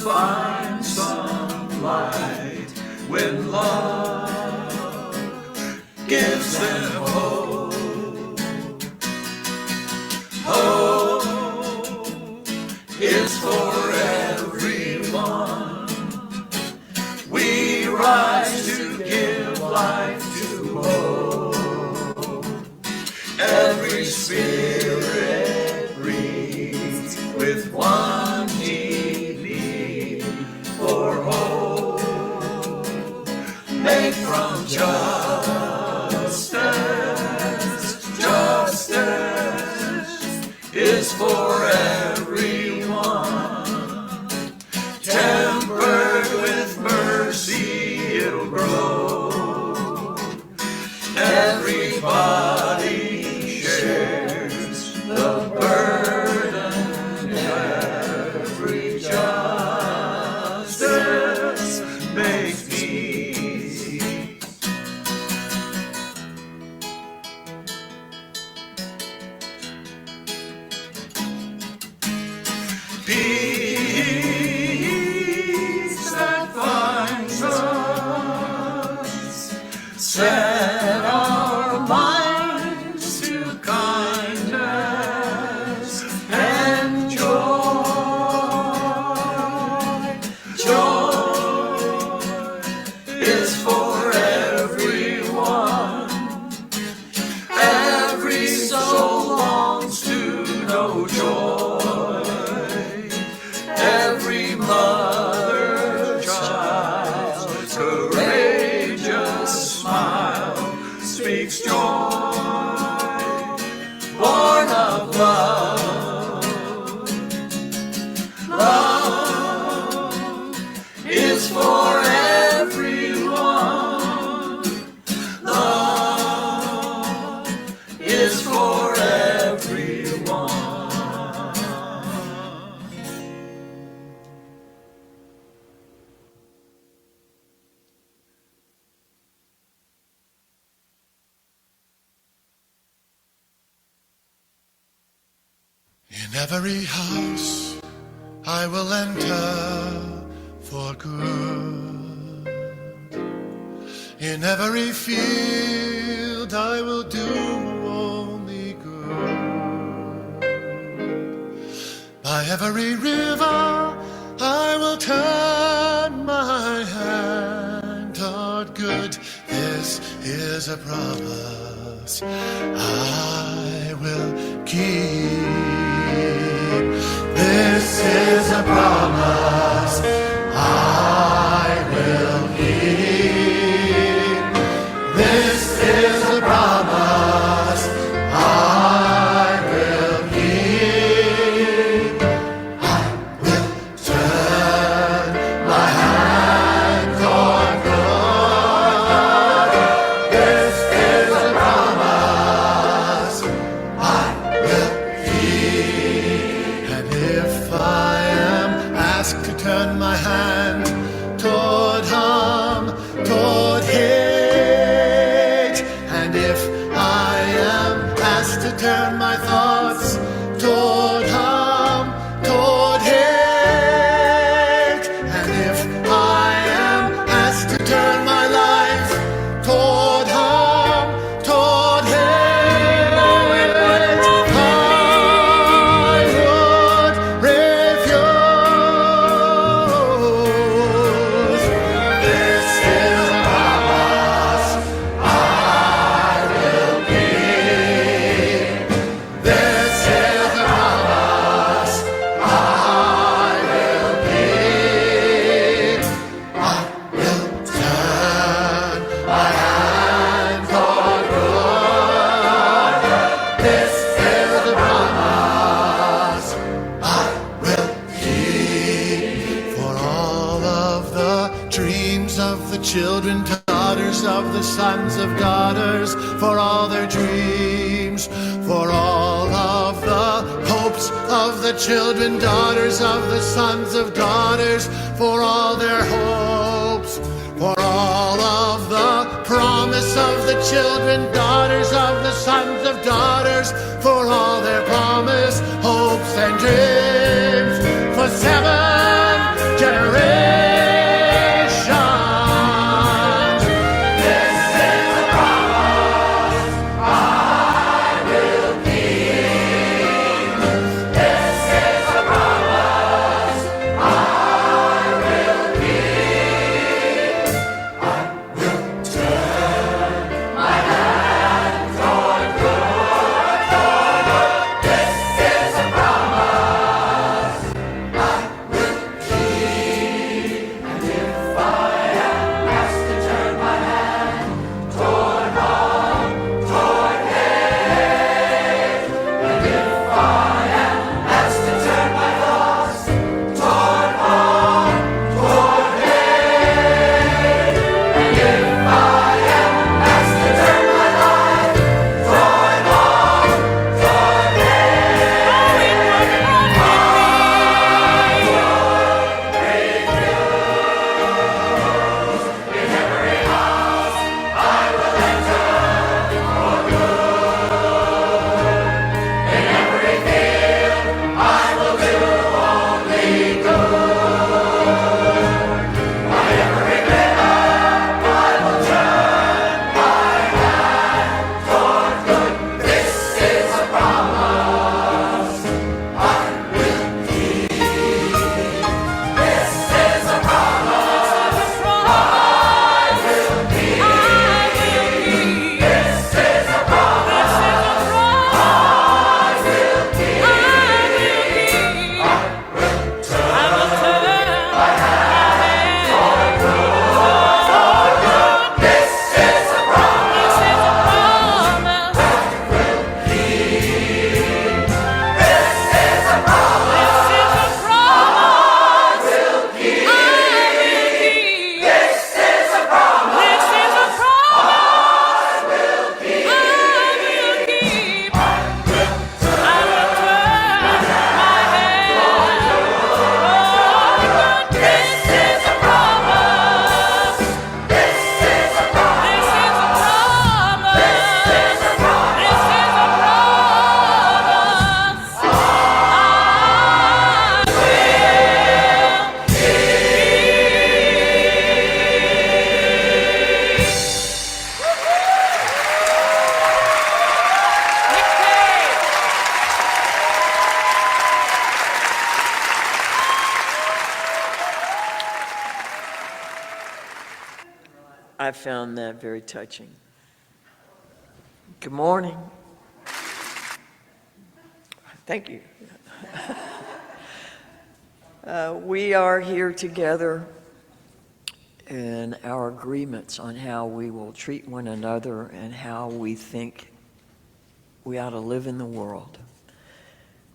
find some light when love gives them hope. Hope is for everyone. We rise to give life to hope. Every spirit breathes with one deep need for hope. Make from justice is for everyone. Tempered with mercy, it'll grow. Everybody shares the burden. Every justice makes peace. Peace that finds us, set our minds to kindness and joy. Joy is for everyone. Every soul longs to know joy. Every mother, child, courageous smile speaks joy, born of love. Love is for everyone. Love is for everyone. In every house I will enter for good. In every field I will do only good. By every river I will turn my hand toward good. This is a promise I will keep. This is a promise I will keep. This is a promise I will keep. I will turn my hand toward good. This is a promise I will keep. And if I am asked to turn my hand toward harm, toward hate, and if I am asked to turn my thoughts toward harm, toward hate, and if I am asked to turn my life toward harm, toward hate, I would refuse. This is a promise I will keep. This is a promise I will keep. I will turn my hand toward good. This is a promise I will keep. For all of the dreams of the children, daughters of the sons of daughters, for all their dreams, for all of the hopes of the children, daughters of the sons of daughters, for all their hopes, for all of the promise of the children, daughters of the sons of daughters, for all their promise, hopes and dreams, for 7 generations. I found that very touching. Good morning. Thank you. We are here together in our agreements on how we will treat one another and how we think we ought to live in the world.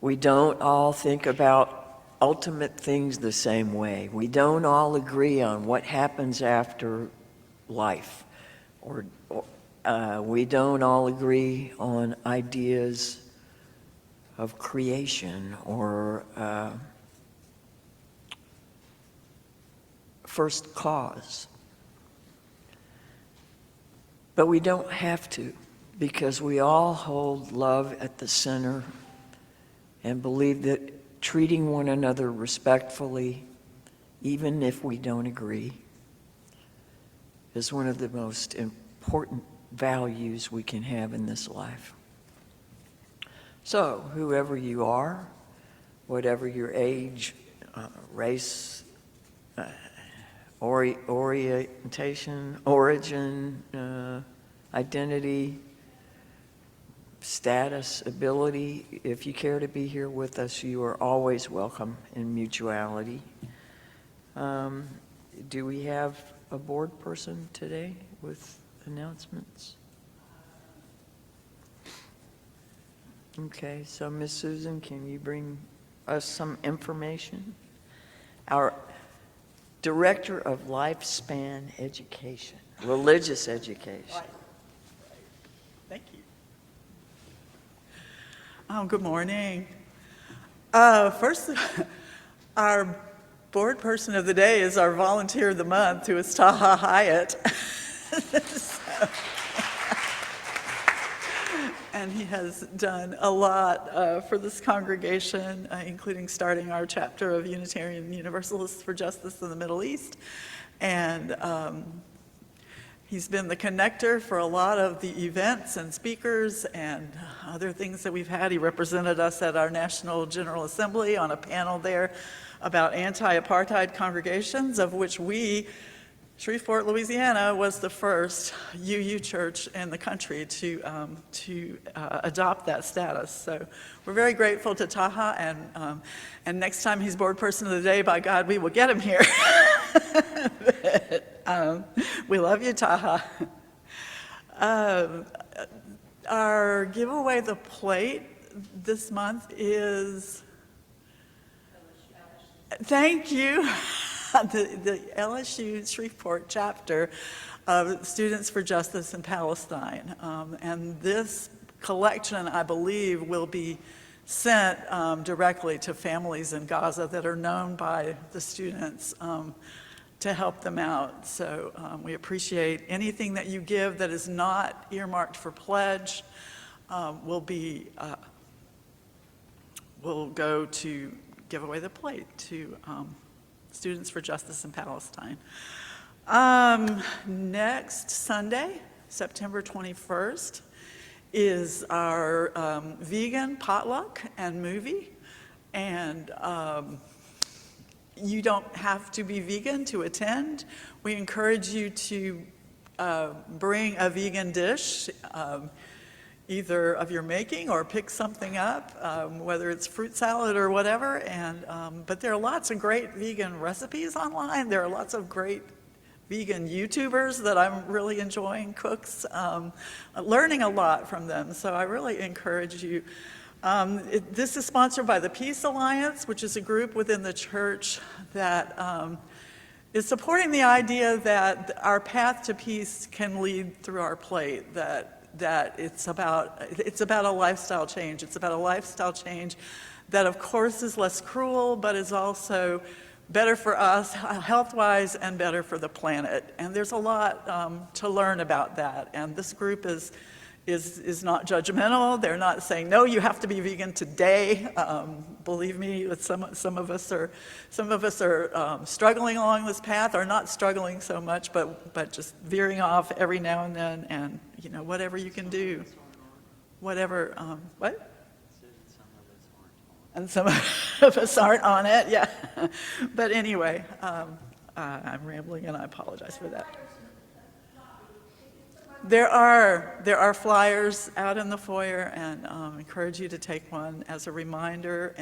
We don't all think about ultimate things the same way. We don't all agree on what happens after life, or we don't all agree on ideas of creation or first cause. But we don't have to, because we all hold love at the center and believe that treating one another respectfully, even if we don't agree, is one of the most important values we can have in this life. So, whoever you are, whatever your age, race, orientation, origin, identity, status, ability, if you care to be here with us, you are always welcome in mutuality. Do we have a board person today with announcements? Okay, so Miss Susan, can you bring us some information? Our Director of Lifespan Education, Religious Education. Right. Thank you. Good morning. First, our board person of the day is our volunteer of the month, who is Taha Hyatt. And he has done a lot for this congregation, including starting our chapter of Unitarian Universalists for Justice in the Middle East. And he's been the connector for a lot of the events and speakers and other things that we've had. He represented us at our National General Assembly on a panel there about anti-apartheid congregations, of which we, Shreveport, Louisiana, was the first UU church in the country to adopt that status. So we're very grateful to Taha, and next time he's board person of the day, by God, we will get him here. But, we love you, Taha. Our giveaway the plate this month is, thank you. The LSU Shreveport chapter of Students for Justice in Palestine. And this collection, I believe, will be sent directly to families in Gaza that are known by the students to help them out. So we appreciate anything that you give that is not earmarked for pledge will go to give away the plate to Students for Justice in Palestine. Next Sunday, September 21st, is our vegan potluck and movie. And you don't have to be vegan to attend. We encourage you to bring a vegan dish, either of your making or pick something up, whether it's fruit salad or whatever. And but there are lots of great vegan recipes online. There are lots of great vegan YouTubers that I'm really enjoying, cooks, learning a lot from them. So I really encourage you. This is sponsored by the Peace Alliance, which is a group within the church that is supporting the idea that our path to peace can lead through our plate, that it's about a lifestyle change. It's about a lifestyle change that, of course, is less cruel, but is also better for us health-wise and better for the planet. And there's a lot to learn about that. And this group is not judgmental. They're not saying, no, you have to be vegan today. Believe me, some of us are struggling along this path, or not struggling so much, but just veering off every now and then, and whatever you can do, whatever. What? And some of us aren't on it, yeah. But anyway, I'm rambling, and I apologize for that. There are flyers out in the foyer, and encourage you to take one as a reminder.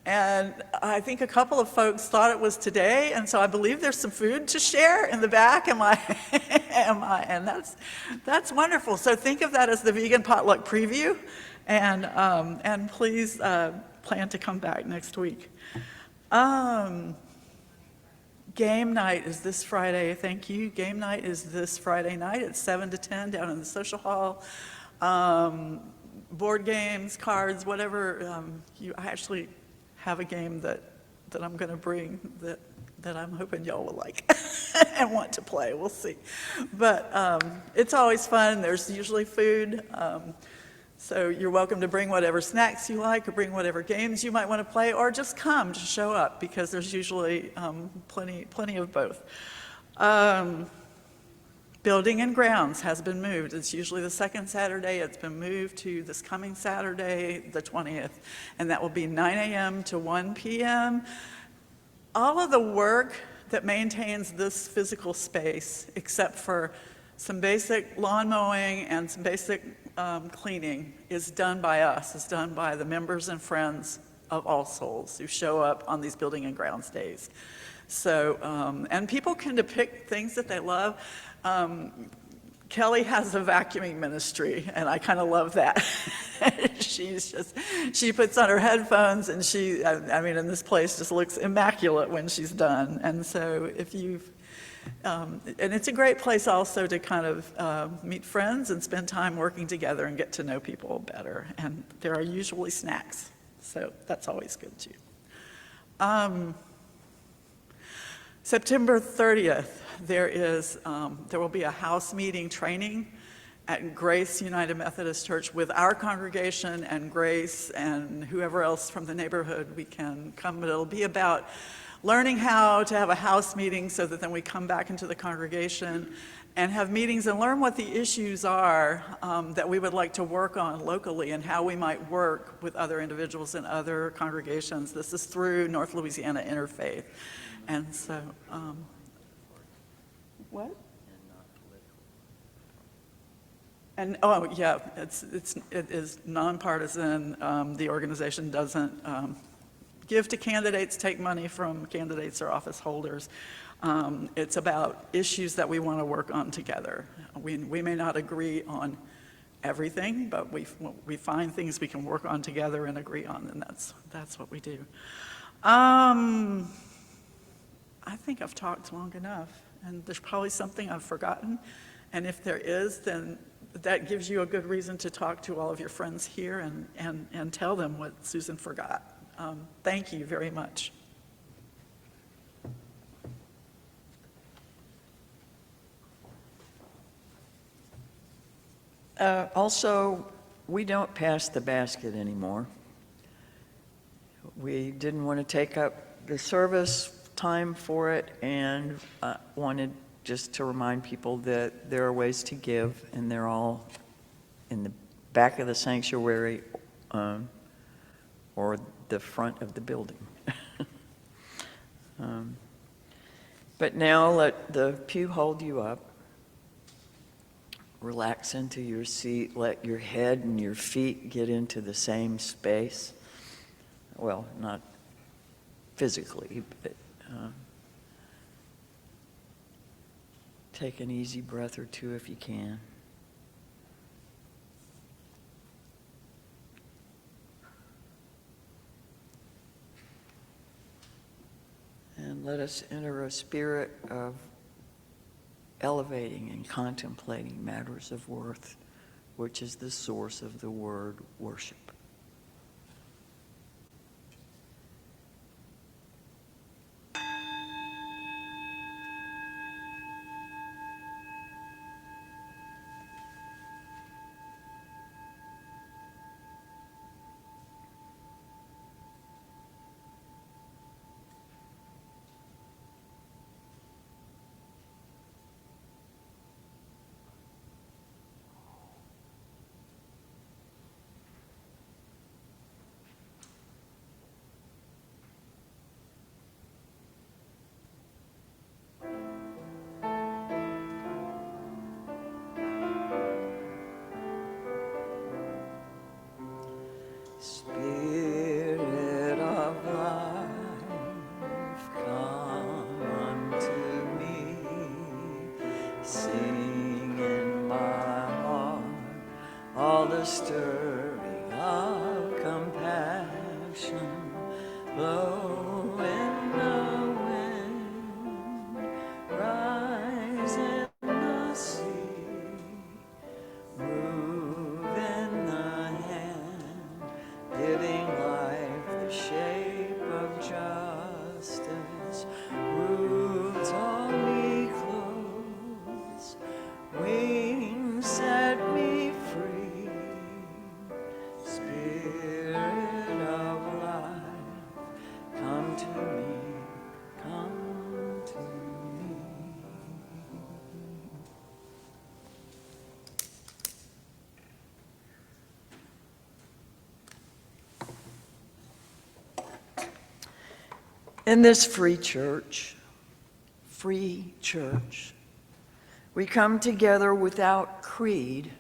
And I think a couple of folks thought it was today, and so I believe there's some food to share in the back. And that's wonderful. So think of that as the vegan potluck preview, and please plan to come back next week. Game night is this Friday. Thank you. Game night is this Friday night at 7 to 10 down in the social hall. Board games, cards, whatever. I actually have a game that I'm going to bring that I'm hoping y'all will like and want to play. We'll see. But it's always fun. There's usually food. So you're welcome to bring whatever snacks you like, or bring whatever games you might want to play, or just come, just show up, because there's usually plenty of both. Building and grounds has been moved. It's usually the second Saturday. It's been moved to this coming Saturday, the 20th, and that will be 9 a.m. to 1 p.m. All of the work that maintains this physical space, except for some basic lawn mowing and some basic cleaning, is done by us, is done by the members and friends of All Souls who show up on these building and grounds days. So, and people can depict things that they love. Kelly has a vacuuming ministry, and I kind of love that. She puts on her headphones, and and this place just looks immaculate when she's done. And so if you've, and it's a great place also to kind of meet friends and spend time working together and get to know people better. And there are usually snacks, so that's always good too. September 30th, there will be a house meeting training at Grace United Methodist Church with our congregation and Grace and whoever else from the neighborhood we can come. But it'll be about learning how to have a house meeting so that then we come back into the congregation and have meetings and learn what the issues are that we would like to work on locally, and how we might work with other individuals and other congregations. This is through North Louisiana Interfaith. And so, what? And, oh, yeah, it is nonpartisan. The organization doesn't give to candidates, take money from candidates or office holders. It's about issues that we want to work on together. We may not agree on everything, but we find things we can work on together and agree on, and that's what we do. I think I've talked long enough, and there's probably something I've forgotten, and if there is, then that gives you a good reason to talk to all of your friends here and tell them what Susan forgot. Thank you very much. Also, we don't pass the basket anymore. We didn't want to take up the service time for it, and wanted just to remind people that there are ways to give, and they're all in the back of the sanctuary or the front of the building. But now let the pew hold you up. Relax into your seat. Let your head and your feet get into the same space. Well, not physically, but take an easy breath or two if you can. And let us enter a spirit of elevating and contemplating matters of worth, which is the source of the word worship. the stirring of compassion, blow in the wind, rise in the sea, move in the hand, giving life the shape of justice. Roots all me close, wings set me free. Spirit of life, come to me, come to me. In this free church, we come together without creed.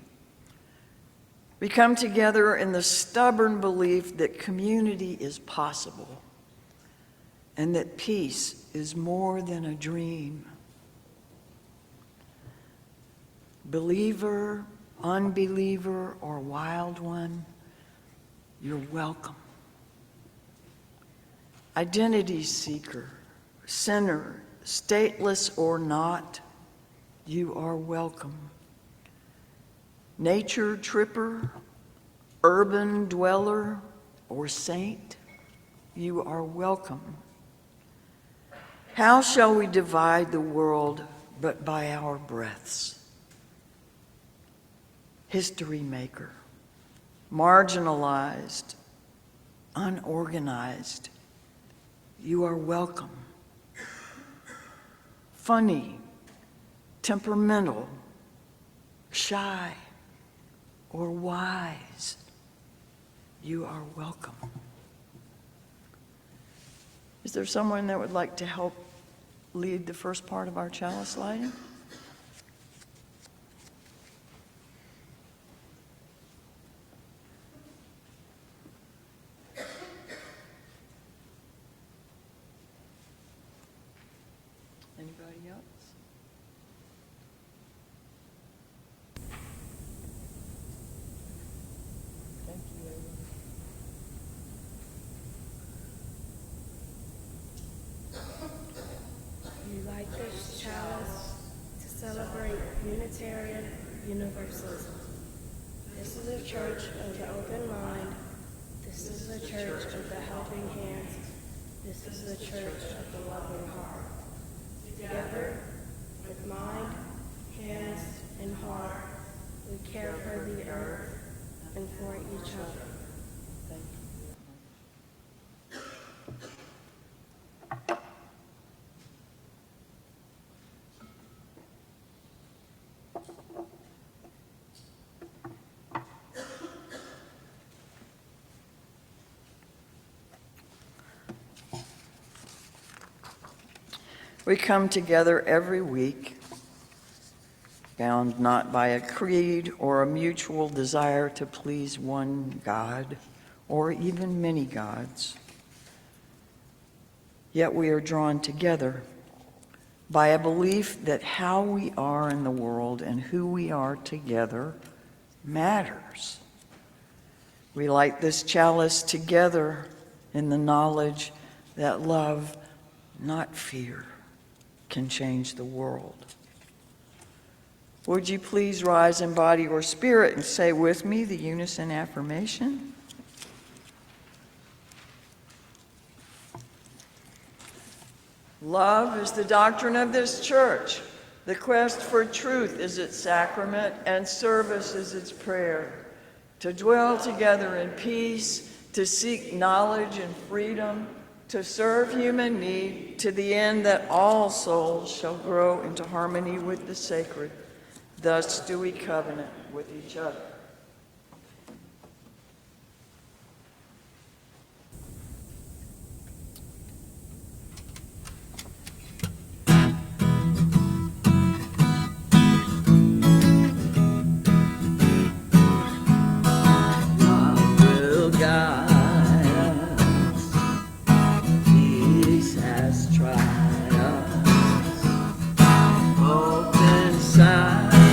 We come together in the stubborn belief that community is possible and that peace is more than a dream. Believer, unbeliever, or wild one, you're welcome. Identity seeker, sinner, stateless or not, you are welcome. Nature tripper, urban dweller, or saint, you are welcome. How shall we divide the world but by our breaths? History maker, marginalized, unorganized, you are welcome. Funny, temperamental, shy, or wise, you are welcome. Is there someone that would like to help lead the first part of our chalice lighting? Anybody else? Thank you, Amy. We light this chalice to celebrate Unitarian Universalism. This is a church of the open mind. This is the church of the helping hands. This is the church of the loving heart. Together, with mind, hands, and heart, we care for the earth and for each other. Thank you. We come together every week, bound not by a creed or a mutual desire to please one God or even many gods. Yet we are drawn together by a belief that how we are in the world and who we are together matters. We light this chalice together in the knowledge that love, not fear, can change the world. Would you please rise in body or spirit and say with me the unison affirmation? Love is the doctrine of this church. The quest for truth is its sacrament, and service is its prayer. To dwell together in peace, to seek knowledge and freedom, to serve human need, to the end that all souls shall grow into harmony with the sacred. Thus do we covenant with each other. Love will guide us. Peace has tried us. Hope inside us.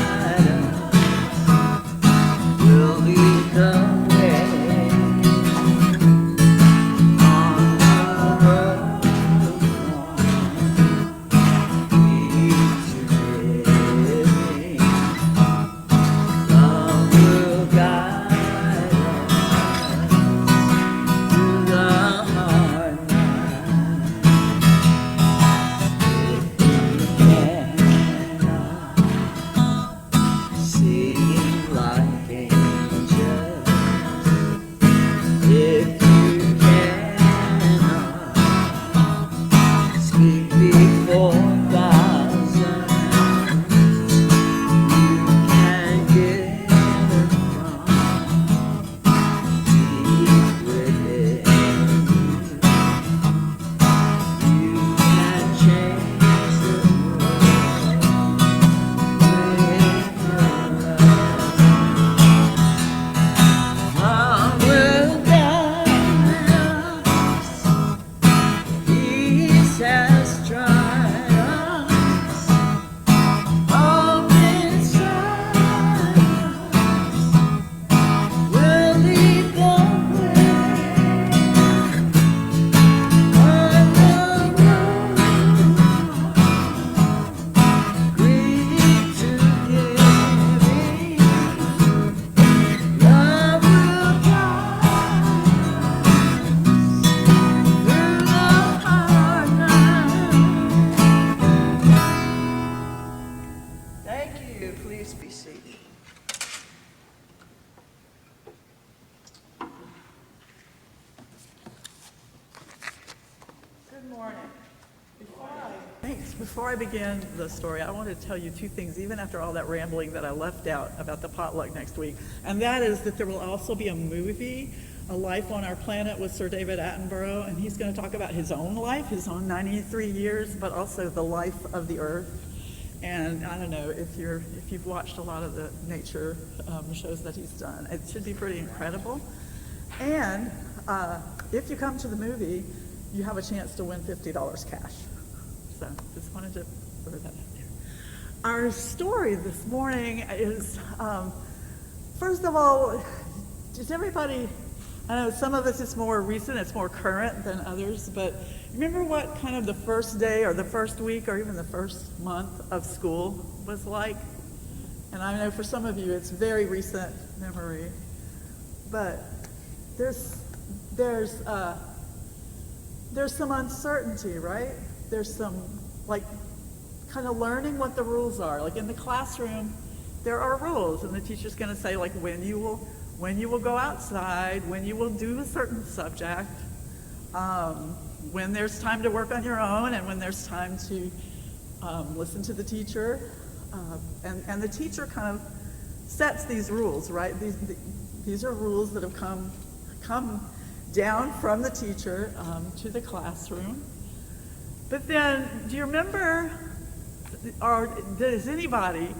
Before I begin the story, I wanted to tell you two things, even after all that rambling that I left out about the potluck next week. And that is that there will also be a movie, A Life on Our Planet with Sir David Attenborough, and he's going to talk about his own life, his own 93 years, but also the life of the earth. And I don't know if you've watched a lot of the nature shows that he's done. It should be pretty incredible. And if you come to the movie, you have a chance to win $50 cash. So just wanted to throw that out there. Our story this morning is, first of all, does everybody, I know some of us it's more recent, it's more current than others, but remember what kind of the first day or the first week or even the first month of school was like? And I know for some of you it's very recent memory, but there's some uncertainty, right? There's some, like, kind of learning what the rules are. Like in the classroom, there are rules, and the teacher's going to say, like, when you will go outside, when you will do a certain subject, when there's time to work on your own, and when there's time to listen to the teacher. And the teacher kind of sets these rules, right? These are rules that have come down from the teacher to the classroom. But then, do you remember, or has anybody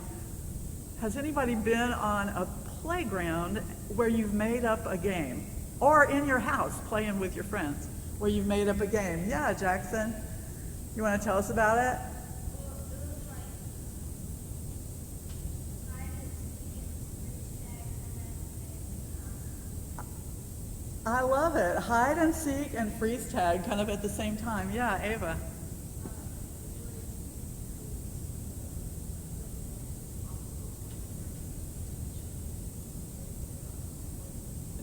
been on a playground where you've made up a game? Or in your house, playing with your friends, where you've made up a game? Yeah, Jackson, you want to tell us about it? I love it. Hide and seek and freeze tag kind of at the same time. Yeah, Ava.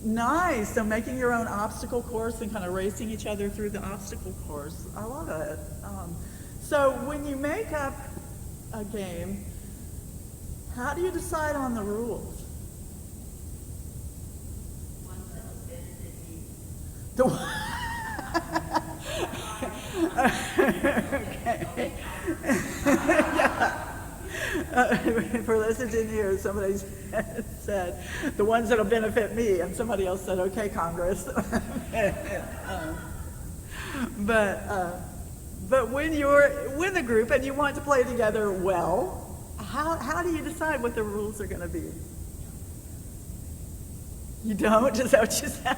Nice. So making your own obstacle course and kind of racing each other through the obstacle course. I love it. So when you make up a game, how do you decide on the rules? Okay. Yeah. For those who didn't hear, somebody said, the ones that'll benefit me, and somebody else said, okay, Congress. But when you're with a group and you want to play together well, how do you decide what the rules are going to be? You don't? Is that what you said?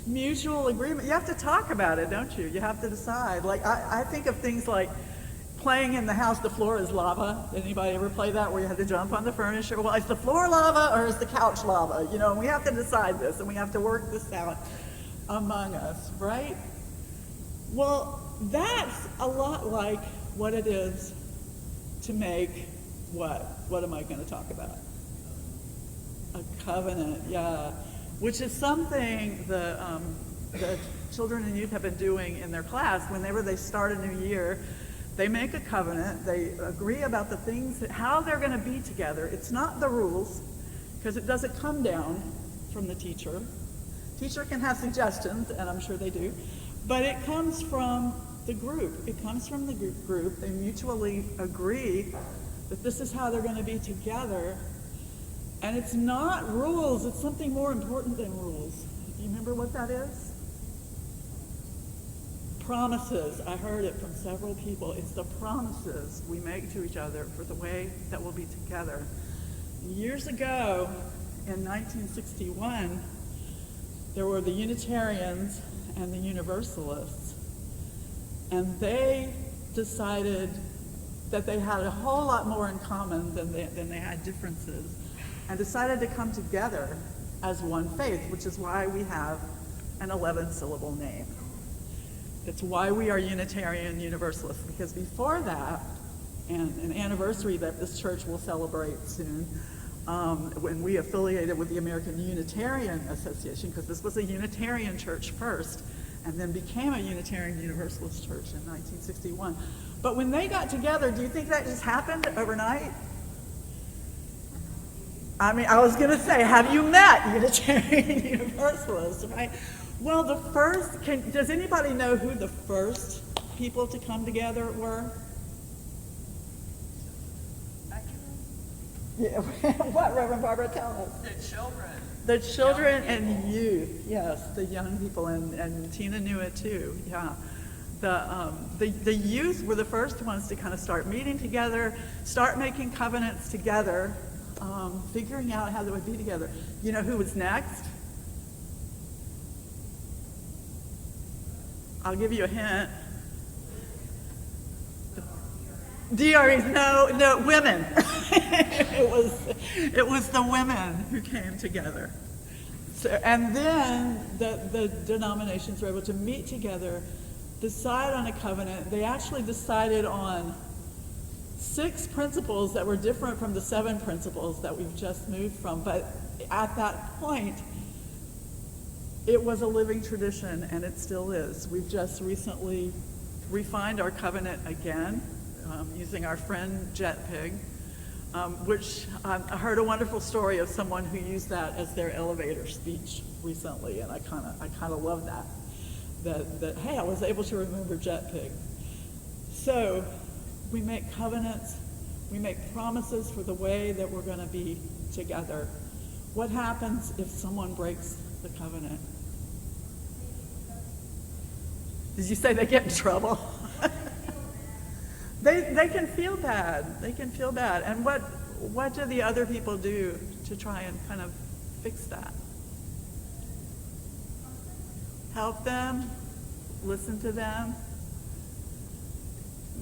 Mutual agreement. You have to talk about it, don't you? You have to decide. Like, I think of things like playing in the house, the floor is lava. Anybody ever play that where you had to jump on the furniture? Well, is the floor lava or is the couch lava? You know, and we have to decide this, and we have to work this out among us, right? Well, that's a lot like what it is to make what? What am I going to talk about? A covenant, yeah. Which is something the children and youth have been doing in their class. Whenever they start a new year, they make a covenant. They agree about the things, how they're going to be together. It's not the rules, because it doesn't come down from the teacher. Teacher can have suggestions, and I'm sure they do, but it comes from the group. It comes from the group. They mutually agree that this is how they're going to be together. And it's not rules, it's something more important than rules. You remember what that is? Promises. I heard it from several people. It's the promises we make to each other for the way that we'll be together. Years ago, in 1961, there were the Unitarians and the Universalists, and they decided that they had a whole lot more in common than they had differences, and decided to come together as one faith, which is why we have an 11-syllable name. It's why we are Unitarian Universalists, because before that, and an anniversary that this church will celebrate soon, when we affiliated with the American Unitarian Association, because this was a Unitarian church first, and then became a Unitarian Universalist church in 1961. But when they got together, do you think that just happened overnight? I mean, I was going to say, have you met Unitarian Universalists, right? Well, does anybody know who the first people to come together were? Yeah, what, Reverend Barbara, tell us? The children. The children and youth, yes, the young people, and Tina knew it too, yeah. The youth were the first ones to kind of start meeting together, start making covenants together, figuring out how they would be together. You know who was next? I'll give you a hint. DREs, no, women. it was the women who came together. So, and then the denominations were able to meet together, decide on a covenant. They actually decided on 6 principles that were different from the 7 principles that we've just moved from. But at that point, it was a living tradition, and it still is. We've just recently refined our covenant again, using our friend JetPig, which I heard a wonderful story of someone who used that as their elevator speech recently, and I kind of love that. That hey, I was able to remember JetPig. So we make covenants, we make promises for the way that we're going to be together. What happens if someone breaks the covenant? Did you say they get in trouble? They can feel bad. They can feel bad. And what do the other people do to try and kind of fix that? Help them, listen to them,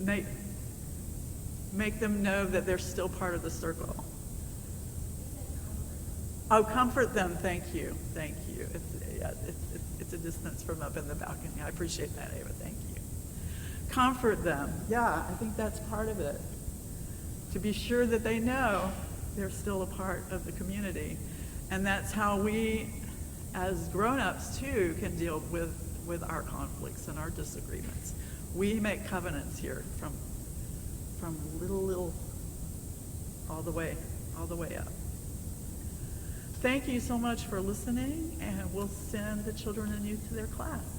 make them know that they're still part of the circle. Oh, comfort them. Thank you. Thank you. It's a distance from up in the balcony. I appreciate that, Ava. Thank you. Comfort them. Yeah, I think that's part of it. To be sure that they know they're still a part of the community. And that's how we, as grown-ups too, can deal with our conflicts and our disagreements. We make covenants here from little all the way up. Thank you so much for listening, and we'll send the children and youth to their class.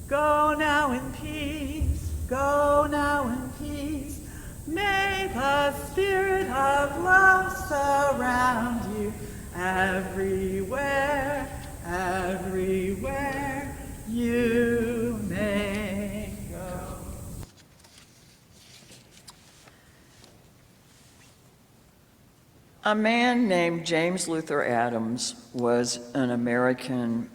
Go now in peace, go now in peace. May the spirit of love surround you everywhere, everywhere you may go. A man named James Luther Adams was an American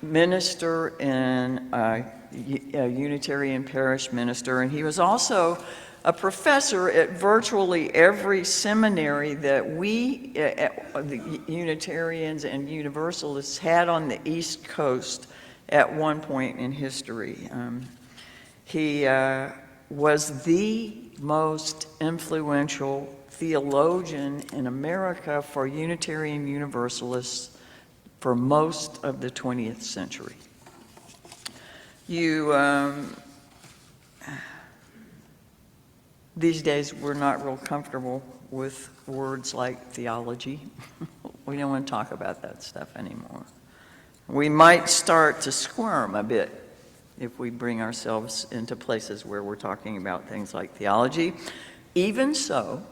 minister and a Unitarian parish minister, and he was also a professor at virtually every seminary that we, the Unitarians and Universalists, had on the East Coast at one point in history. He was the most influential theologian in America for Unitarian Universalists for most of the 20th century. These days, we're not real comfortable with words like theology. We don't want to talk about that stuff anymore. We might start to squirm a bit if we bring ourselves into places where we're talking about things like theology. Even so,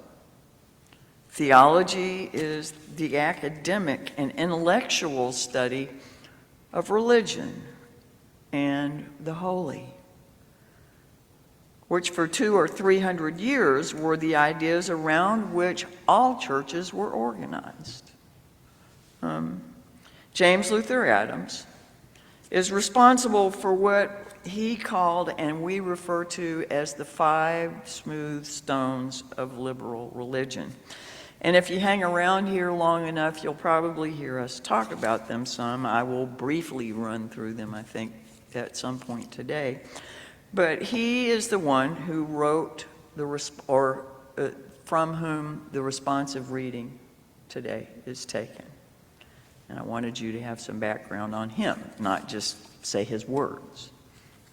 theology is the academic and intellectual study of religion and the holy, which for 200 or 300 years were the ideas around which all churches were organized. James Luther Adams is responsible for what he called, and we refer to as, the 5 smooth stones of liberal religion. And if you hang around here long enough, you'll probably hear us talk about them some. I will briefly run through them, I think, at some point today. But he is the one who wrote from whom the responsive reading today is taken. And I wanted you to have some background on him, not just say his words.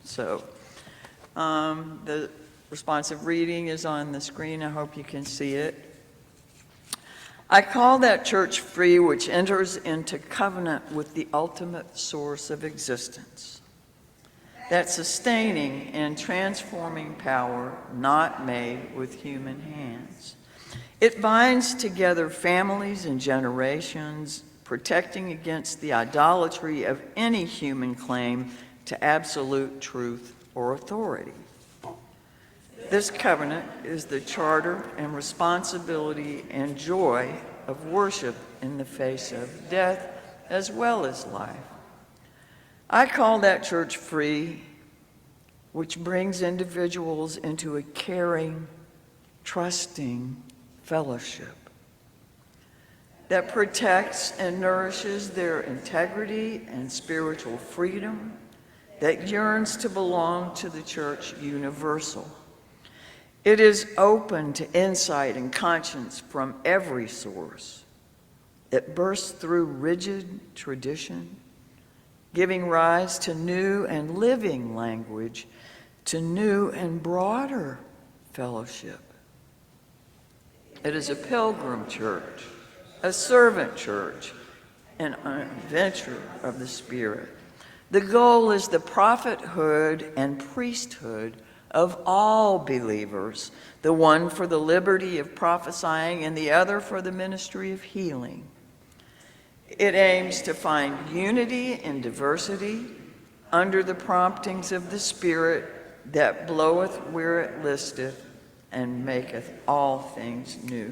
So the responsive reading is on the screen. I hope you can see it. I call that church free which enters into covenant with the ultimate source of existence. that sustaining and transforming power not made with human hands. It binds together families and generations, protecting against the idolatry of any human claim to absolute truth or authority. This covenant is the charter and responsibility and joy of worship in the face of death as well as life. I call that church free, which brings individuals into a caring, trusting fellowship that protects and nourishes their integrity and spiritual freedom, that yearns to belong to the church universal. It is open to insight and conscience from every source. It bursts through rigid tradition, giving rise to new and living language, to new and broader fellowship. It is a pilgrim church, a servant church, an adventure of the Spirit. The goal is the prophethood and priesthood of all believers, the one for the liberty of prophesying and the other for the ministry of healing. It aims to find unity in diversity under the promptings of the Spirit that bloweth where it listeth and maketh all things new.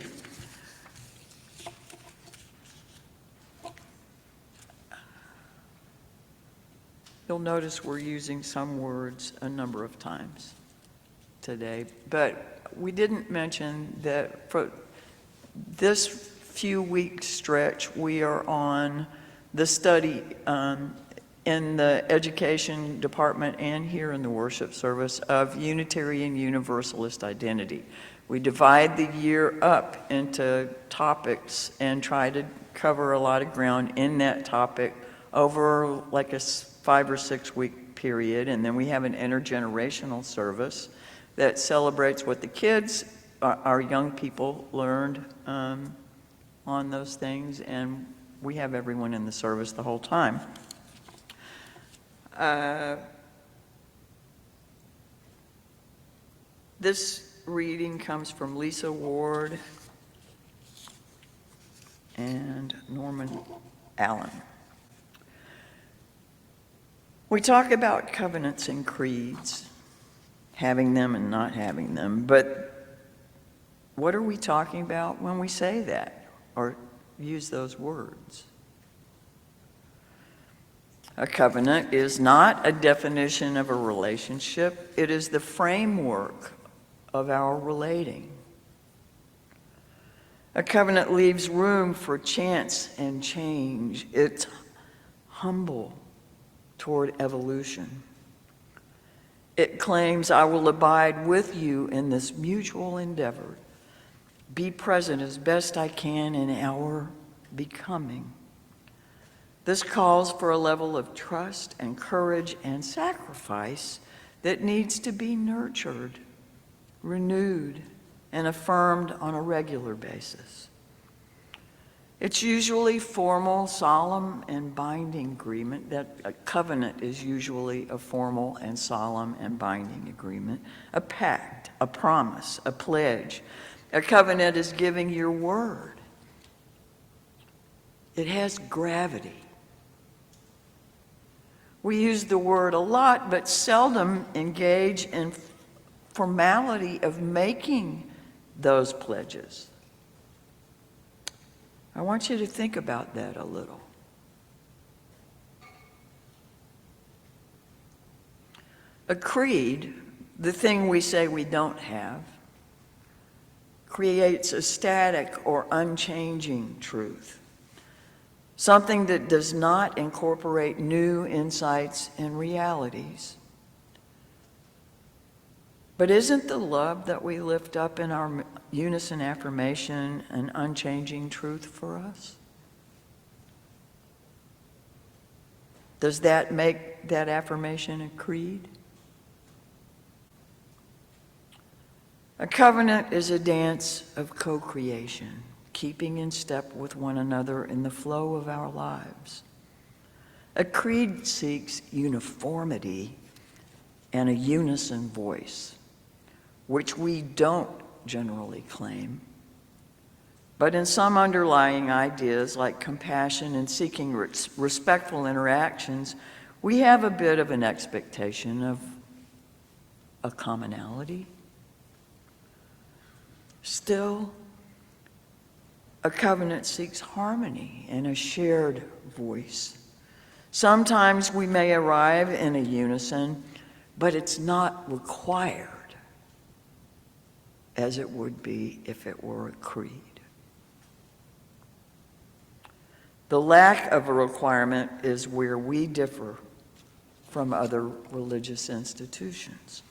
You'll notice we're using some words a number of times today, but we didn't mention that for this few week stretch we are on the study in the education department and here in the worship service of Unitarian Universalist identity. We divide the year up into topics and try to cover a lot of ground in that topic over like a 5 or 6 week period, and then we have an intergenerational service that celebrates what the kids, our young people, learned on those things, and we have everyone in the service the whole time. This reading comes from Lisa Ward and Norman Allen. We talk about covenants and creeds, having them and not having them, but what are we talking about when we say that or use those words? A covenant is not a definition of a relationship. It is the framework of our relating. A covenant leaves room for chance and change. It's humble toward evolution. It claims, I will abide with you in this mutual endeavor, be present as best I can in our becoming. This calls for a level of trust and courage and sacrifice that needs to be nurtured, renewed, and affirmed on a regular basis. It's usually formal, solemn, and binding agreement. That a covenant is usually a formal and solemn and binding agreement, a pact, a promise, a pledge. A covenant is giving your word. It has gravity. We use the word a lot, but seldom engage in formality of making those pledges. I want you to think about that a little. A creed, the thing we say we don't have, creates a static or unchanging truth, something that does not incorporate new insights and realities. But isn't the love that we lift up in our unison affirmation an unchanging truth for us? Does that make that affirmation a creed? A covenant is a dance of co-creation, keeping in step with one another in the flow of our lives. A creed seeks uniformity and a unison voice, which we don't generally claim, but in some underlying ideas like compassion and seeking respectful interactions, we have a bit of an expectation of a commonality. Still, a covenant seeks harmony and a shared voice. Sometimes we may arrive in a unison, but it's not required as it would be if it were a creed. The lack of a requirement is where we differ from other religious institutions.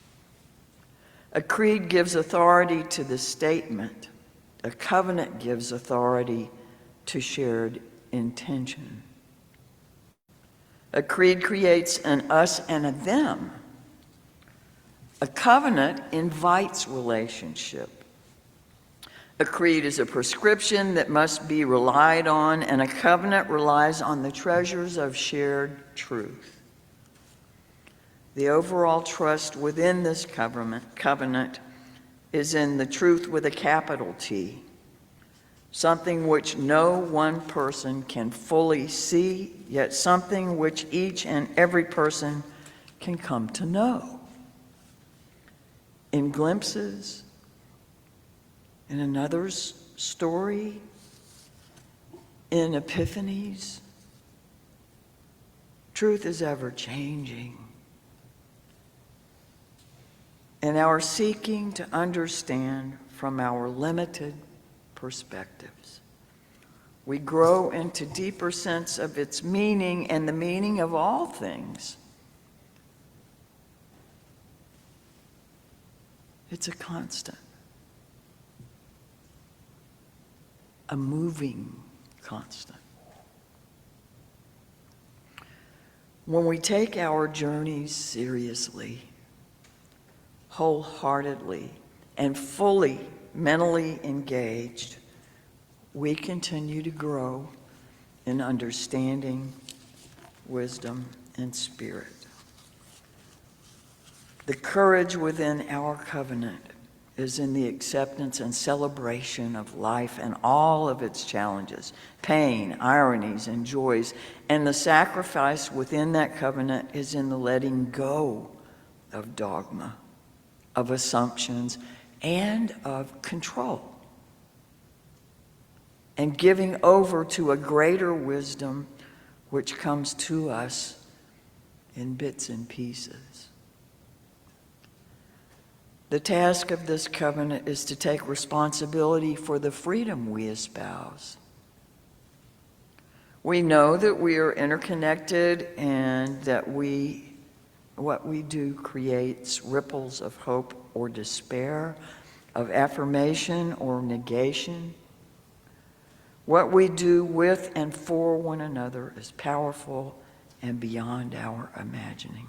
A creed gives authority to the statement. A covenant gives authority to shared intention. A creed creates an us and a them. A covenant invites relationship. A creed is a prescription that must be relied on, and a covenant relies on the treasures of shared truth. The overall trust within this covenant is in the truth with a capital T, something which no one person can fully see, yet something which each and every person can come to know. In glimpses, in another's story, in epiphanies, truth is ever changing. In our seeking to understand from our limited perspectives, we grow into deeper sense of its meaning and the meaning of all things. It's a constant, a moving constant. When we take our journeys seriously, wholeheartedly, and fully mentally engaged, we continue to grow in understanding, wisdom, and spirit. The courage within our covenant is in the acceptance and celebration of life and all of its challenges, pain, ironies, and joys. And the sacrifice within that covenant is in the letting go of dogma, of assumptions, and of control, and giving over to a greater wisdom which comes to us in bits and pieces. The task of this covenant is to take responsibility for the freedom we espouse. We know that we are interconnected and that what we do creates ripples of hope or despair, of affirmation or negation. What we do with and for one another is powerful and beyond our imagining.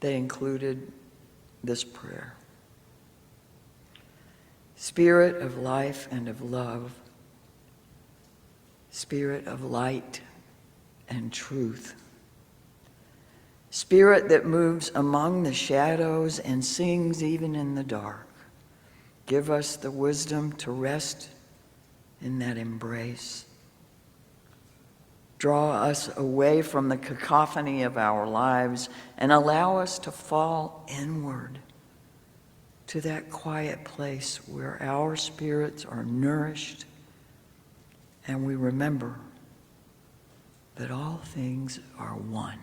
They included this prayer: Spirit of life and of love, Spirit of light and truth, Spirit that moves among the shadows and sings even in the dark, give us the wisdom to rest in that embrace. Draw us away from the cacophony of our lives and allow us to fall inward to that quiet place where our spirits are nourished and we remember that all things are one.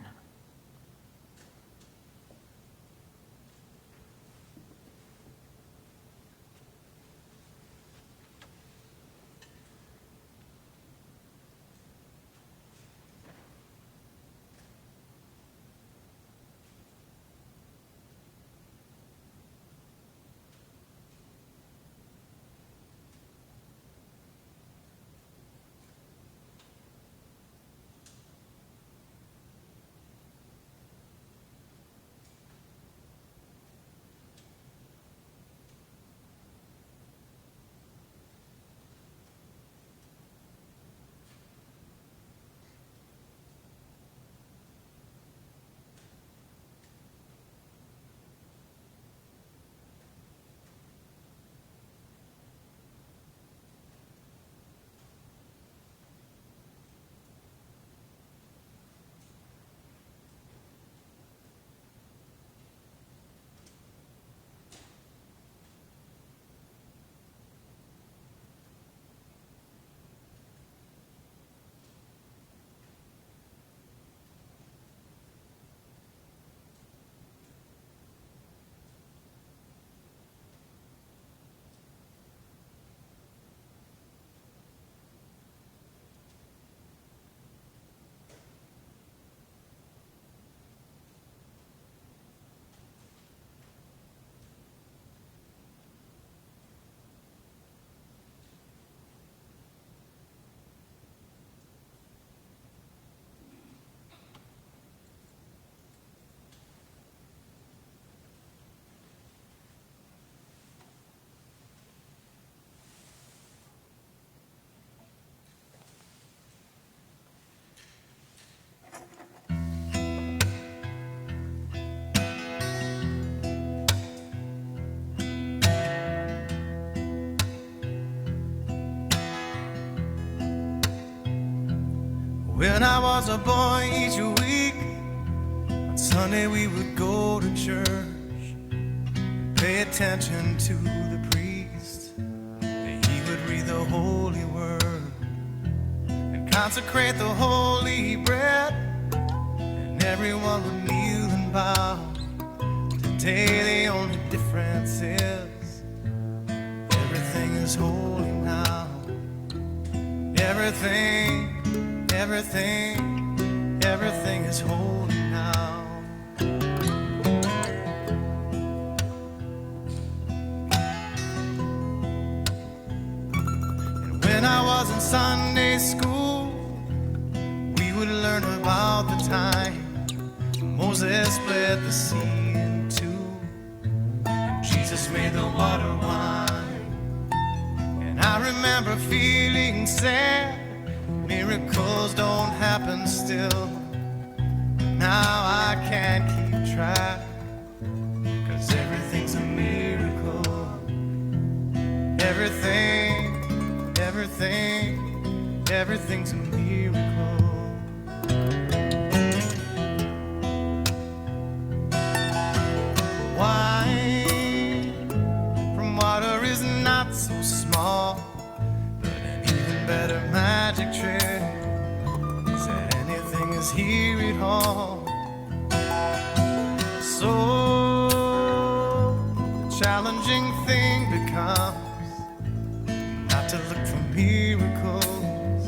When I was a boy, each week on Sunday we would go to church, pay attention to the priest. He would read the holy word and consecrate the holy bread, and everyone would kneel and bow. Today the only difference is everything is holy now. Everything is holy now. And when I was in Sunday school, we would learn about the time Moses split the sea in two, and Jesus made the water wine. And I remember feeling sad. Miracles don't happen still. Now I can't keep track, 'cause everything's a miracle. Everything's a miracle. Wine from water is not so small, but an even better magic trick is that anything is here at home. So the challenging thing becomes not to look for miracles,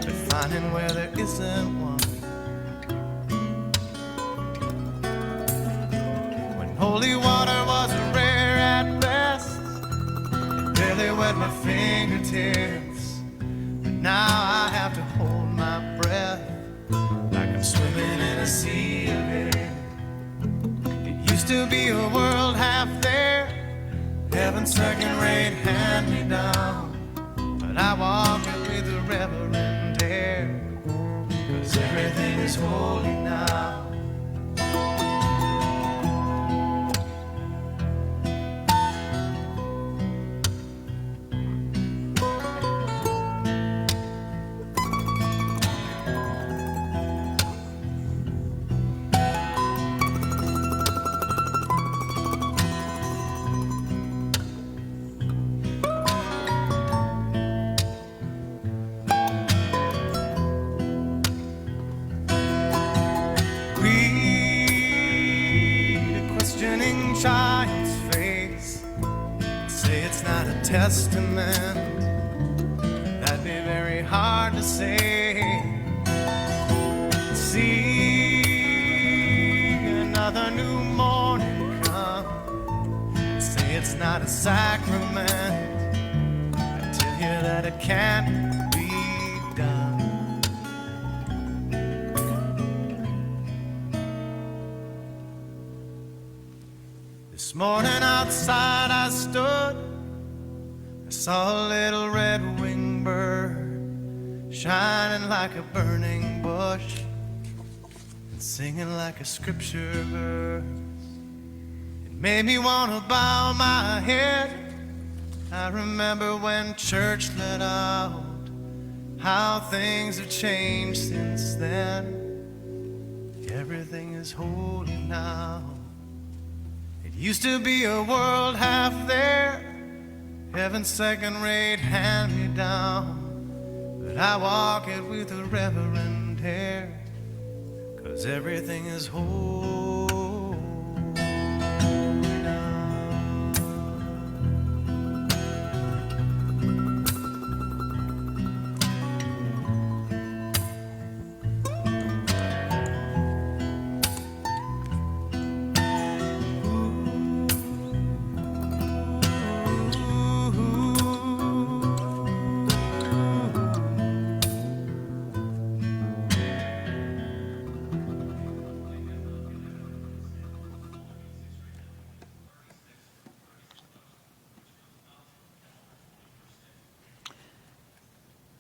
but finding where there isn't one. When holy water was rare at best, it barely wet my fingertips, but now I have to hold my breath like I'm swimming in a sea of it. Used to be a world half there, heaven's second-rate hand-me-down, but I walk it with a reverent air, 'cause everything is holy now. Child's face, say it's not a testament. That'd be very hard to say. See another new morning come, say it's not a sacrament. I tell you that it can't be done. This morning outside I stood, I saw a little red-winged bird shining like a burning bush and singing like a scripture verse. It made me want to bow my head. I remember when church let out, how things have changed since then. Everything is holy now. Used to be a world half there, heaven's second-rate hand-me-down, but I walk it with a reverent air, 'cause everything is holy now.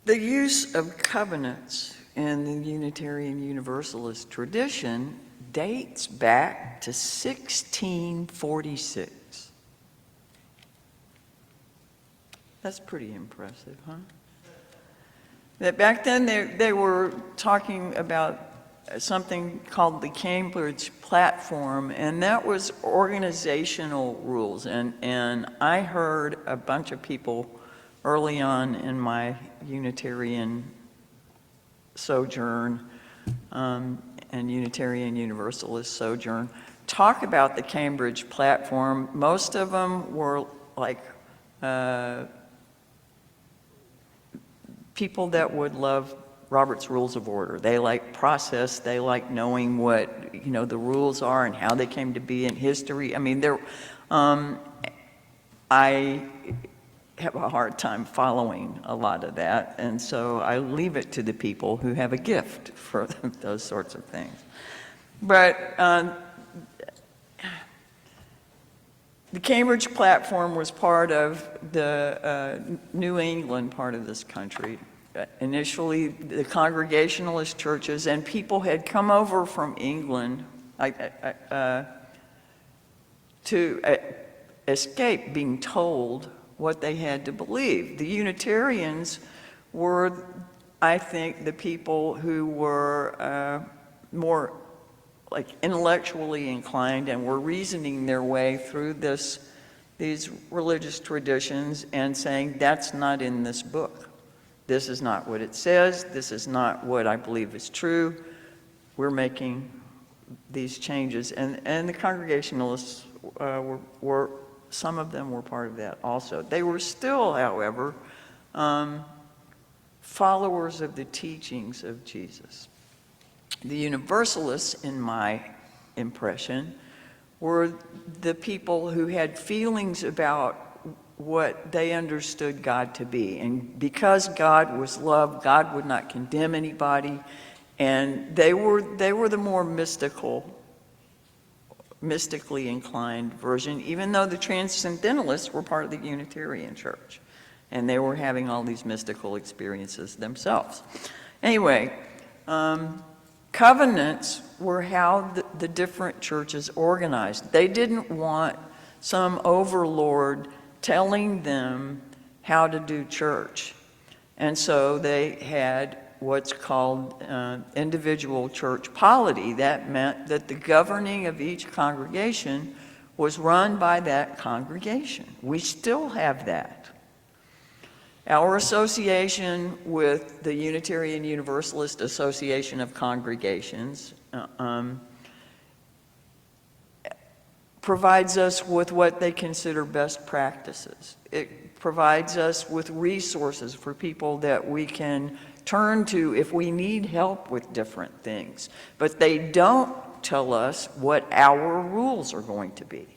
The use of covenants in the Unitarian Universalist tradition dates back to 1646. That's pretty impressive, huh? That back then they were talking about something called the Cambridge Platform, and that was organizational rules. And I heard a bunch of people early on in my Unitarian sojourn and Unitarian Universalist sojourn talk about the Cambridge Platform. Most of them were like people that would love Robert's Rules of Order. They like process, they like knowing what, the rules are and how they came to be in history. I mean, I have a hard time following a lot of that, and so I leave it to the people who have a gift for those sorts of things. But the Cambridge Platform was part of the New England part of this country. Initially, the Congregationalist churches, and people had come over from England to escape being told what they had to believe. The Unitarians were, I think, the people who were more like intellectually inclined and were reasoning their way through these religious traditions and saying, that's not in this book. This is not what it says. This is not what I believe is true. We're making these changes. And the Congregationalists were, some of them were part of that also. They were still, however, followers of the teachings of Jesus. The Universalists, in my impression, were the people who had feelings about what they understood God to be. And because God was love, God would not condemn anybody. And they were the more mystically inclined version, even though the Transcendentalists were part of the Unitarian Church. And they were having all these mystical experiences themselves. Anyway, covenants were how the different churches organized. They didn't want some overlord telling them how to do church. And so they had what's called individual church polity. That meant that the governing of each congregation was run by that congregation. We still have that. Our association with the Unitarian Universalist Association of Congregations provides us with what they consider best practices. It provides us with resources for people that we can turn to if we need help with different things. But they don't tell us what our rules are going to be.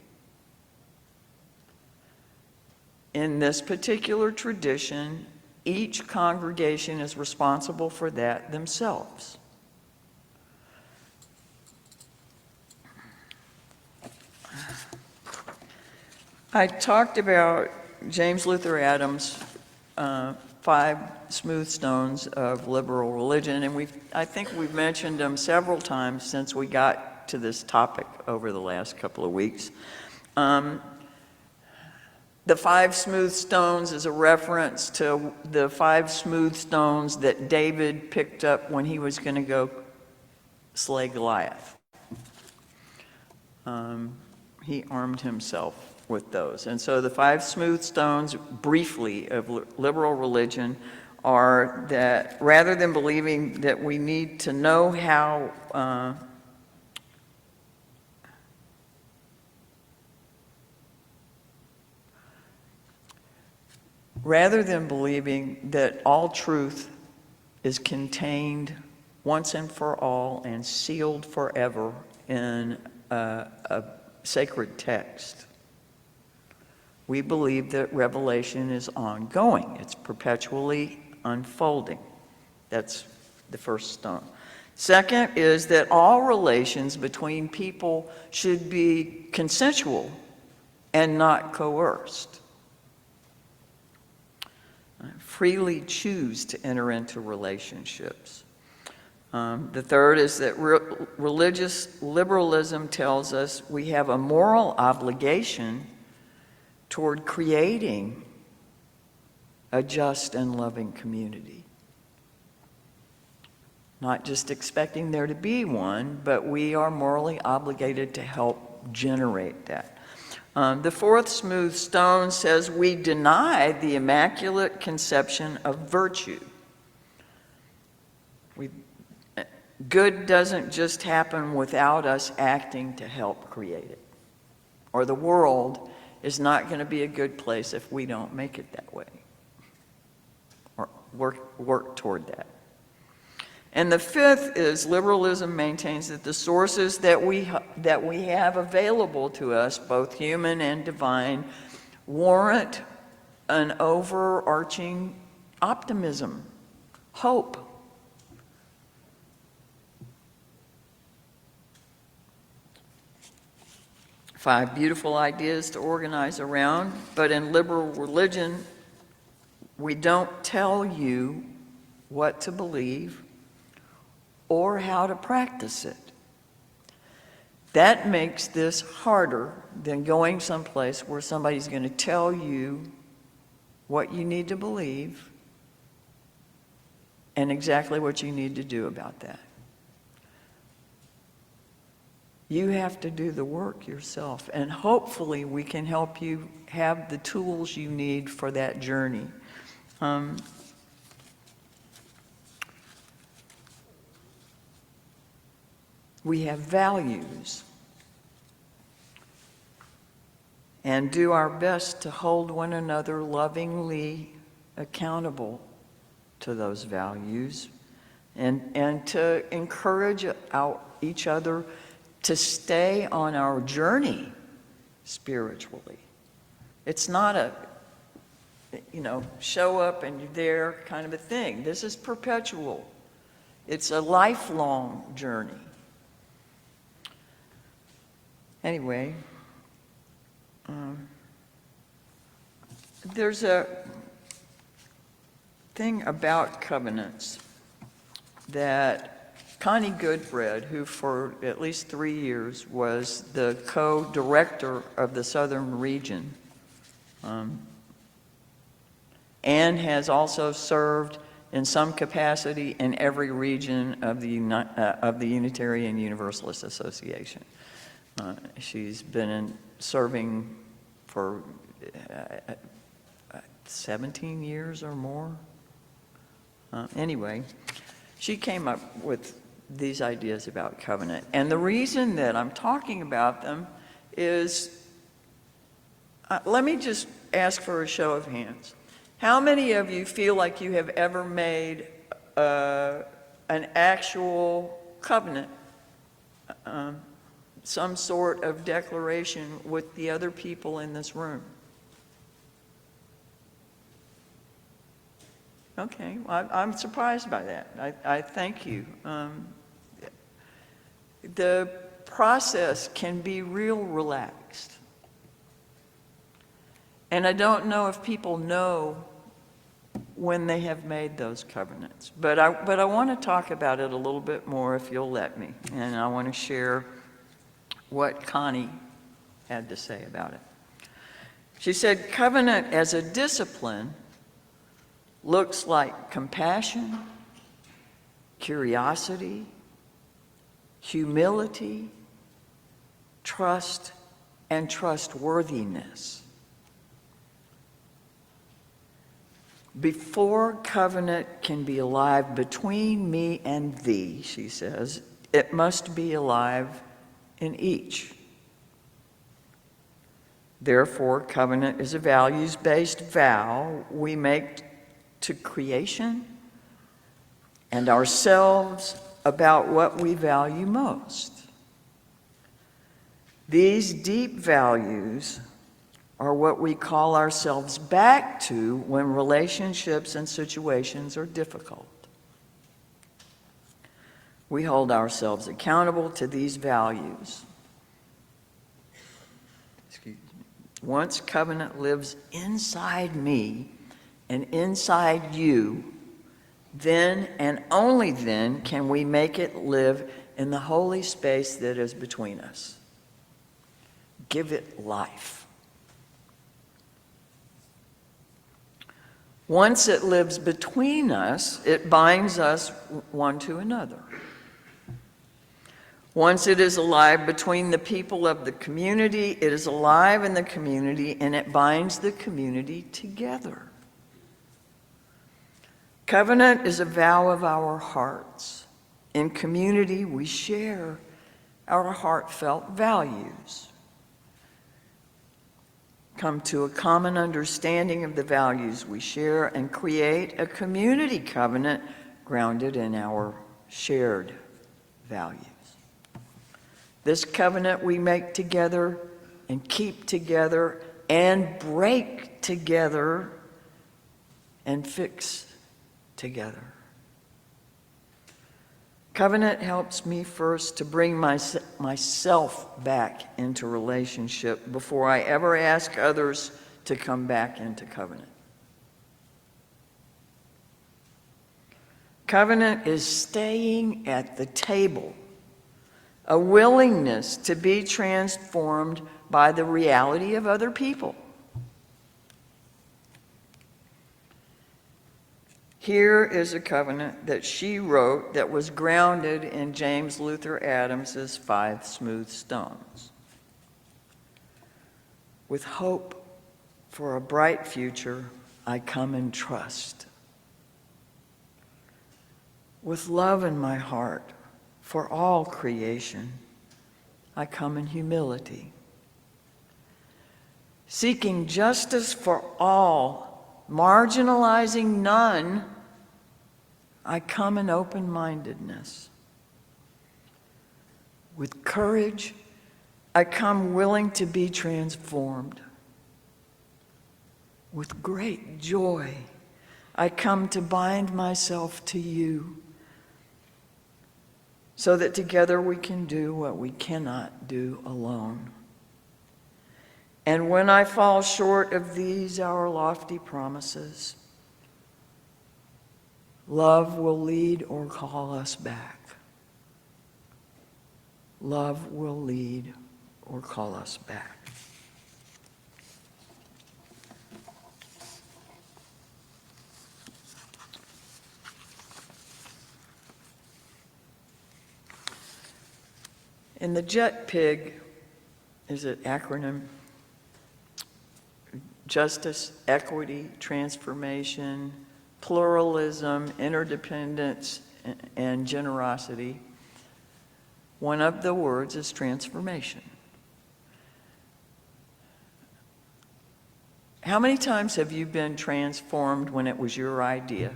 In this particular tradition, each congregation is responsible for that themselves. I talked about James Luther Adams' 5 smooth stones of liberal religion, and I think we've mentioned them several times since we got to this topic over the last couple of weeks. The 5 smooth stones is a reference to the 5 smooth stones that David picked up when he was going to go slay Goliath. He armed himself with those. And so the 5 smooth stones, briefly, of liberal religion are that rather than believing that we need to know how rather than believing that all truth is contained once and for all and sealed forever in a sacred text, we believe that revelation is ongoing. It's perpetually unfolding. That's the first stone. Second is that all relations between people should be consensual and not coerced. Freely choose to enter into relationships. The third is that religious liberalism tells us we have a moral obligation toward creating a just and loving community. not just expecting there to be one, but we are morally obligated to help generate that. The fourth smooth stone says we deny the immaculate conception of virtue. Good doesn't just happen without us acting to help create it. Or the world is not going to be a good place if we don't make it that way. Or work toward that. And the fifth is liberalism maintains that the sources that we have available to us, both human and divine, warrant an overarching optimism, hope. Five beautiful ideas to organize around, but in liberal religion, we don't tell you what to believe or how to practice it. That makes this harder than going someplace where somebody's going to tell you what you need to believe and exactly what you need to do about that. You have to do the work yourself, and hopefully we can help you have the tools you need for that journey. We have values, and do our best to hold one another lovingly accountable to those values, and to encourage each other to stay on our journey spiritually. It's not a, show up and you're there kind of a thing. This is perpetual. It's a lifelong journey. Anyway, there's a thing about covenants that Connie Goodbread, who for at least 3 years was the co-director of the Southern region, and has also served in some capacity in every region of the Unitarian Universalist Association. She's been serving for 17 years or more. Anyway, she came up with these ideas about covenant. And the reason that I'm talking about them is, let me just ask for a show of hands. How many of you feel like you have ever made an actual covenant, some sort of declaration with the other people in this room? Okay, well, I'm surprised by that. I thank you. The process can be real relaxed. And I don't know if people know when they have made those covenants. But I want to talk about it a little bit more if you'll let me. And I want to share what Connie had to say about it. She said, covenant as a discipline looks like compassion, curiosity, humility, trust, and trustworthiness. Before covenant can be alive between me and thee, she says, it must be alive in each. Therefore, covenant is a values-based vow we make to creation and ourselves about what we value most. These deep values are what we call ourselves back to when relationships and situations are difficult. We hold ourselves accountable to these values. Once covenant lives inside me and inside you, then and only then can we make it live in the holy space that is between us. Give it life. Once it lives between us, it binds us one to another. Once it is alive between the people of the community, it is alive in the community, and it binds the community together. Covenant is a vow of our hearts. In community, we share our heartfelt values, come to a common understanding of the values we share, and create a community covenant grounded in our shared values. This covenant we make together and keep together and break together and fix together. Covenant helps me first to bring myself back into relationship before I ever ask others to come back into covenant. Covenant is staying at the table, a willingness to be transformed by the reality of other people. Here is a covenant that she wrote that was grounded in James Luther Adams's 5 Smooth Stones. With hope for a bright future, I come in trust. With love in my heart for all creation, I come in humility. Seeking justice for all, marginalizing none, I come in open-mindedness. With courage, I come willing to be transformed. With great joy, I come to bind myself to you, so that together we can do what we cannot do alone. And when I fall short of these, our lofty promises, love will lead or call us back. Love will lead or call us back. In the JET-PIG, is it acronym? Justice, equity, transformation, pluralism, interdependence, and generosity. One of the words is transformation. How many times have you been transformed when it was your idea?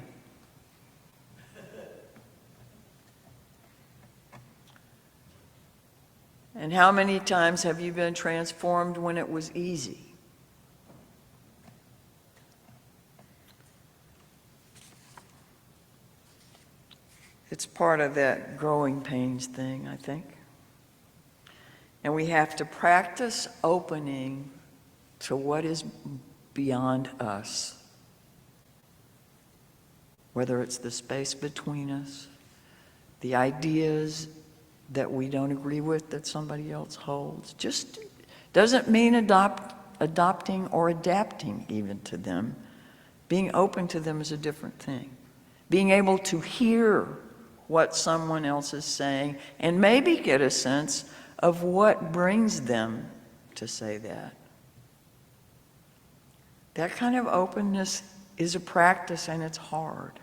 And how many times have you been transformed when it was easy? It's part of that growing pains thing, I think. And we have to practice opening to what is beyond us. Whether it's the space between us, the ideas that we don't agree with that somebody else holds. Just doesn't mean adopting or adapting even to them. Being open to them is a different thing. Being able to hear what someone else is saying and maybe get a sense of what brings them to say that. That kind of openness is a practice, and it's hard.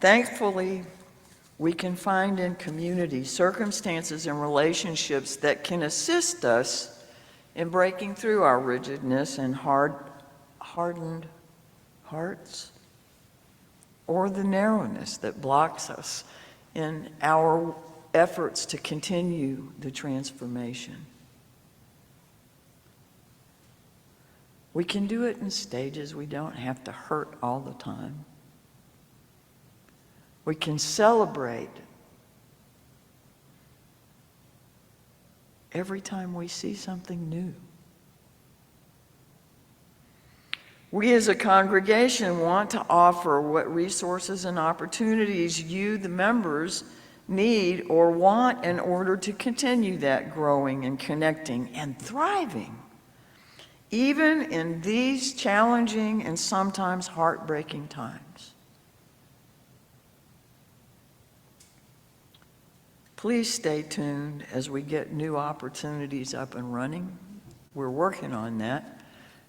Thankfully, we can find in community circumstances and relationships that can assist us in breaking through our rigidness and hardened hearts, or the narrowness that blocks us in our efforts to continue the transformation. We can do it in stages. We don't have to hurt all the time. We can celebrate every time we see something new. We as a congregation want to offer what resources and opportunities you, the members, need or want in order to continue that growing and connecting and thriving even in these challenging and sometimes heartbreaking times. Please stay tuned as we get new opportunities up and running. We're working on that.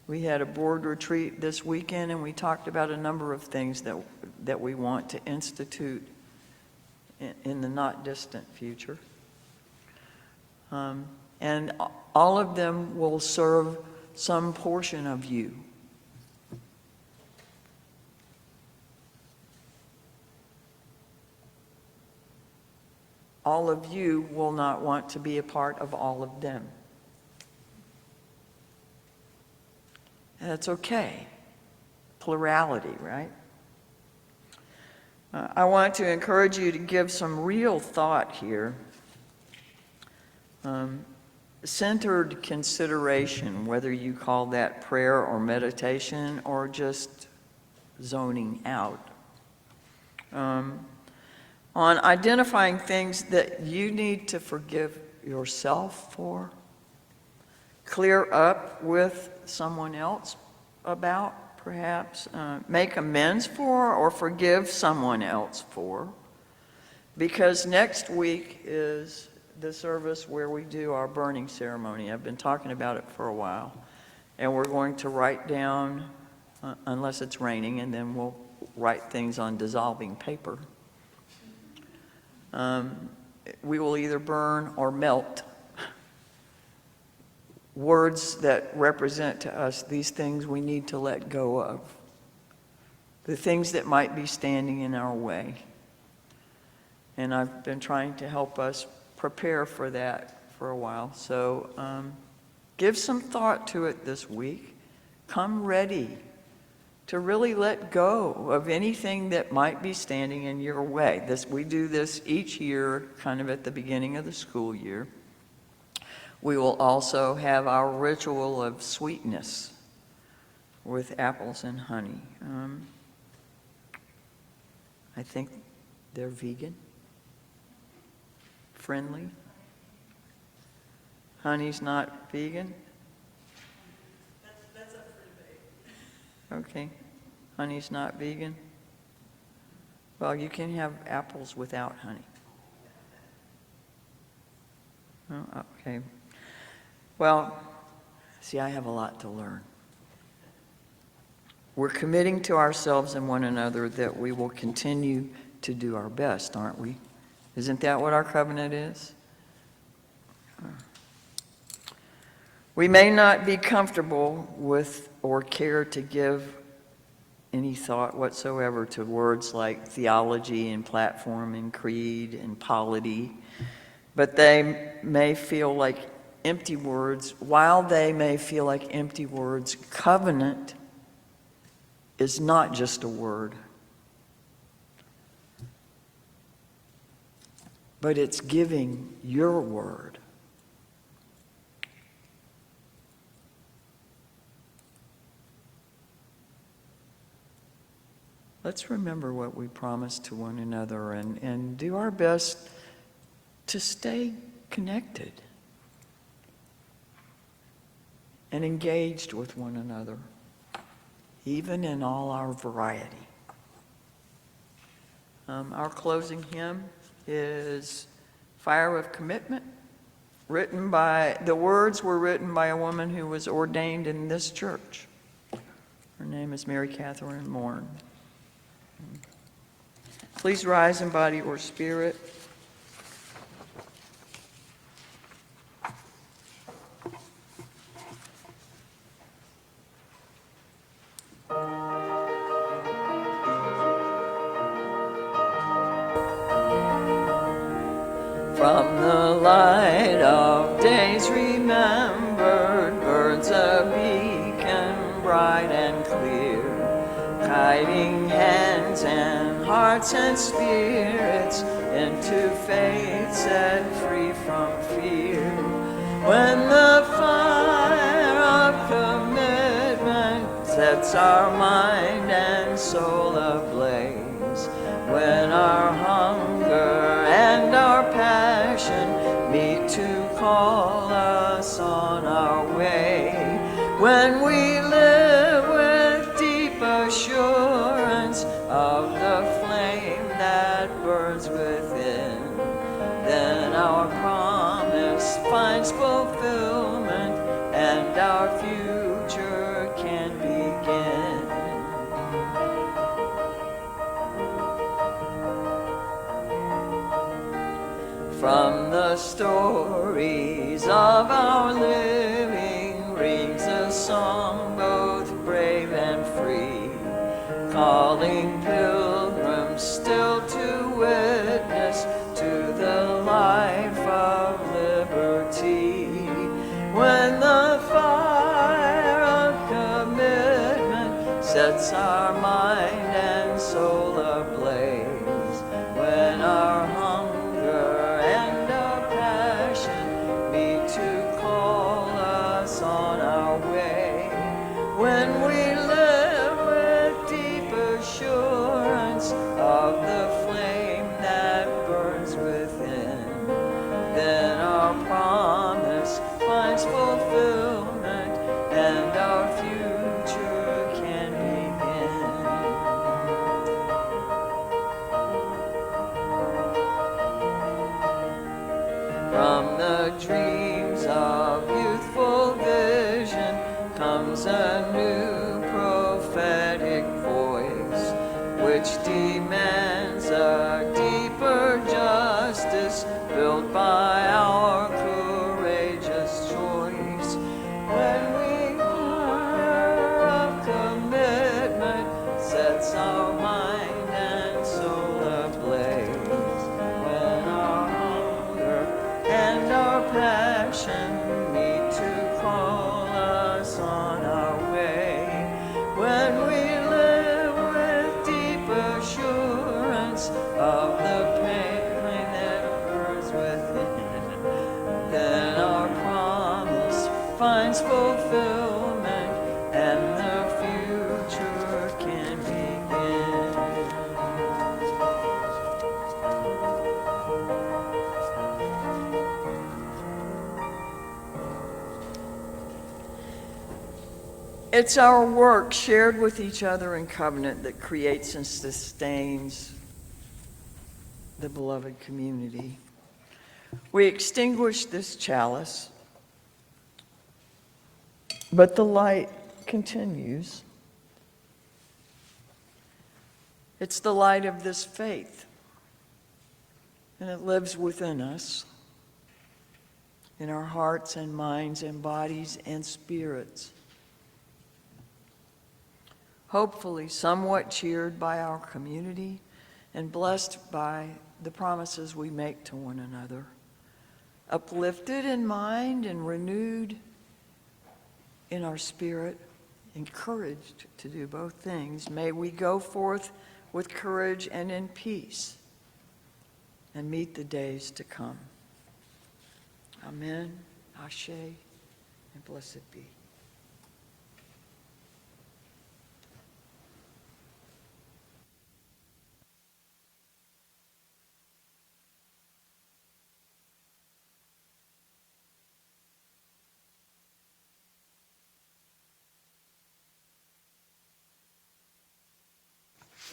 We had a board retreat this weekend, and we talked about a number of things that we want to institute in the not distant future. And all of them will serve some portion of you. All of you will not want to be a part of all of them. That's okay. Plurality, right? I want to encourage you to give some real thought here. Centered consideration, whether you call that prayer or meditation or just zoning out. On identifying things that you need to forgive yourself for, clear up with someone else about, perhaps, make amends for or forgive someone else for. Because next week is the service where we do our burning ceremony. I've been talking about it for a while. And we're going to write down, unless it's raining, and then we'll write things on dissolving paper. We will either burn or melt words that represent to us these things we need to let go of, the things that might be standing in our way. And I've been trying to help us prepare for that for a while. So give some thought to it this week. Come ready to really let go of anything that might be standing in your way. We do this each year, kind of at the beginning of the school year. We will also have our ritual of sweetness with apples and honey. I think they're vegan, friendly. Honey's not vegan? That's up for debate. Okay. Honey's not vegan? Well, you can have apples without honey. Oh, okay. Well, see, I have a lot to learn. We're committing to ourselves and one another that we will continue to do our best, aren't we? Isn't that what our covenant is? We may not be comfortable with or care to give any thought whatsoever to words like theology and platform and creed and polity, but they may feel like empty words. While they may feel like empty words, covenant is not just a word, but it's giving your word. Let's remember what we promised to one another and do our best to stay connected and engaged with one another, even in all our variety. Our closing hymn is Fire of Commitment, the words were written by a woman who was ordained in this church. Her name is Mary Catherine Moore. Please rise in body or spirit. From the light of days remembered, birds a beacon bright and clear, guiding hands and hearts and spirits into faith set free from fear. When the fire of commitment sets our mind and soul ablaze, when our hunger and our passion meet to call us on our way, when burns within, then our promise finds fulfillment and our future can begin. From the stories of our living rings a song both brave and free, calling pilgrims still to witness to the life of liberty. When the fire of commitment sets our mind and soul ablaze, when our hunger and our passion meet to call us on our way, when we live with deep assurance of the flame that burns within, then our promise finds fulfillment and our future can begin. From the dreams of youthful vision comes a new prophetic voice, which demands a deeper justice built by our courageous choice. When we fire of commitment sets our mind and soul ablaze, when our hunger and our passion meet to call us on our way, when we live with deep assurance of the pain that burns within, then our promise finds fulfillment and the future can begin. It's our work shared with each other in covenant that creates and sustains the beloved community. We extinguish this chalice, but the light continues. It's the light of this faith, and it lives within us, in our hearts and minds and bodies and spirits. Hopefully somewhat cheered by our community and blessed by the promises we make to one another, uplifted in mind and renewed in our spirit, encouraged to do both things, may we go forth with courage and in peace and meet the days to come. Amen, Ashe, and blessed be.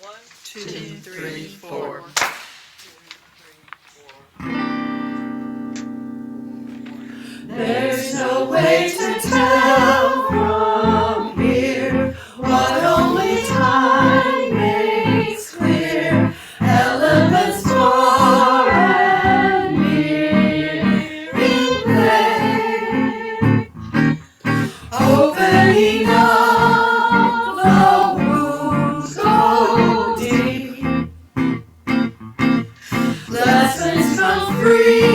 One, two, three, four. There's no way to tell from here what only time makes clear. Elements far and near in play, opening up the wounds so deep. Lessons come free.